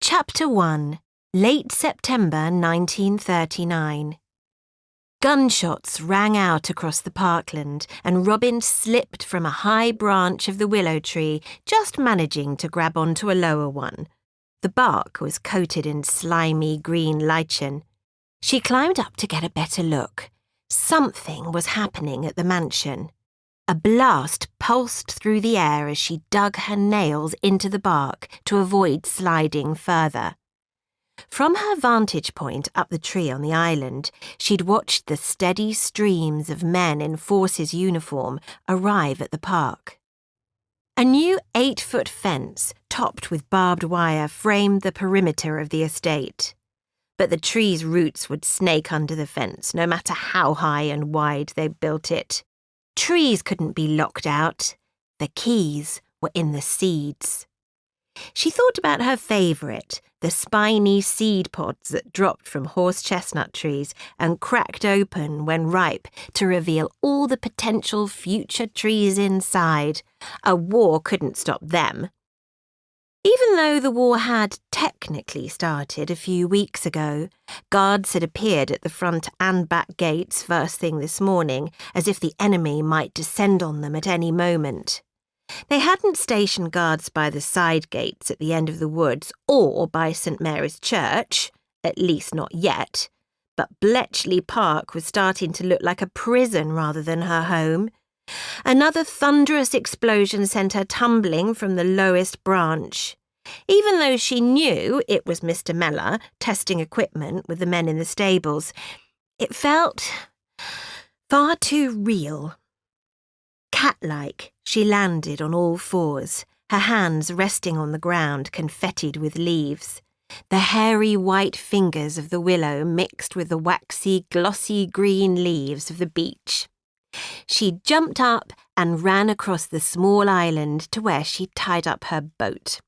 Chapter 1. Late September 1939. Gunshots rang out across the parkland, and Robyn slipped from a high branch of the willow tree, just managing to grab onto a lower one. The bark was coated in slimy green lichen. She climbed up to get a better look. Something was happening at the mansion. A blast pulsed through the air as she dug her nails into the bark to avoid sliding further. From her vantage point up the tree on the island, she'd watched the steady streams of men in forces uniform arrive at the park. A new 8-foot fence, topped with barbed wire, framed the perimeter of the estate. But the tree's roots would snake under the fence, no matter how high and wide they built it. Trees couldn't be locked out. The keys were in the seeds. She thought about her favourite, the spiny seed pods that dropped from horse chestnut trees and cracked open when ripe to reveal all the potential future trees inside. A war couldn't stop them. Even though the war had technically started a few weeks ago, guards had appeared at the front and back gates first thing this morning, as if the enemy might descend on them at any moment. They hadn't stationed guards by the side gates at the end of the woods or by St. Mary's Church, at least not yet, but Bletchley Park was starting to look like a prison rather than her home. Another thunderous explosion sent her tumbling from the lowest branch. Even though she knew it was Mr. Mellor testing equipment with the men in the stables, it felt far too real. Cat-like, she landed on all fours, her hands resting on the ground confettied with leaves. The hairy white fingers of the willow mixed with the waxy, glossy green leaves of the beech. She jumped up and ran across the small island to where she'd tied up her boat.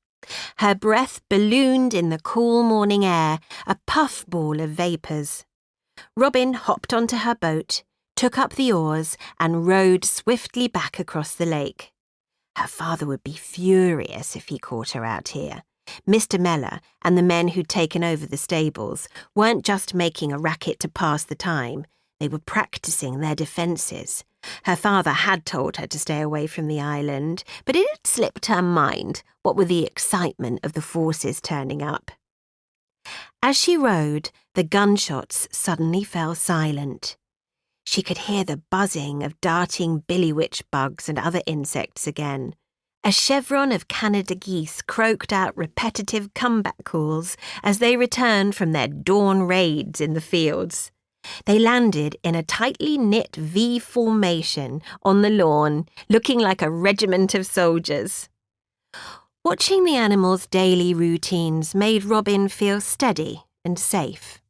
Her breath ballooned in the cool morning air, a puffball of vapours. Robyn hopped onto her boat, took up the oars and rowed swiftly back across the lake. Her father would be furious if he caught her out here. Mr. Mellor and the men who'd taken over the stables weren't just making a racket to pass the time. They were practising their defences. Her father had told her to stay away from the island, but it had slipped her mind what with the excitement of the forces turning up. As she rowed, the gunshots suddenly fell silent. She could hear the buzzing of darting billywitch bugs and other insects again. A chevron of Canada geese croaked out repetitive comeback calls as they returned from their dawn raids in the fields. They landed in a tightly knit V formation on the lawn, looking like a regiment of soldiers. Watching the animals' daily routines made Robyn feel steady and safe.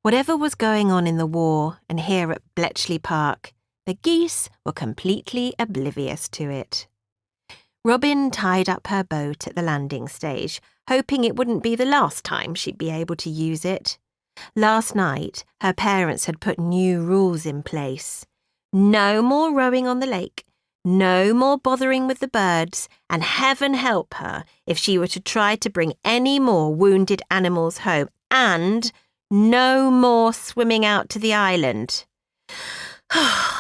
Whatever was going on in the war and here at Bletchley Park, the geese were completely oblivious to it. Robyn tied up her boat at the landing stage, hoping it wouldn't be the last time she'd be able to use it. Last night, her parents had put new rules in place. No more rowing on the lake, no more bothering with the birds, and heaven help her if she were to try to bring any more wounded animals home, and no more swimming out to the island.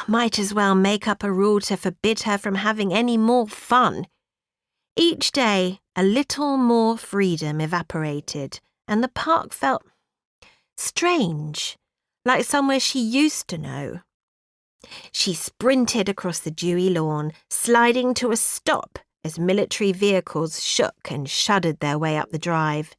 Might as well make up a rule to forbid her from having any more fun. Each day, a little more freedom evaporated, and the park felt strange, like somewhere she used to know. She sprinted across the dewy lawn, sliding to a stop as military vehicles shook and shuddered their way up the drive.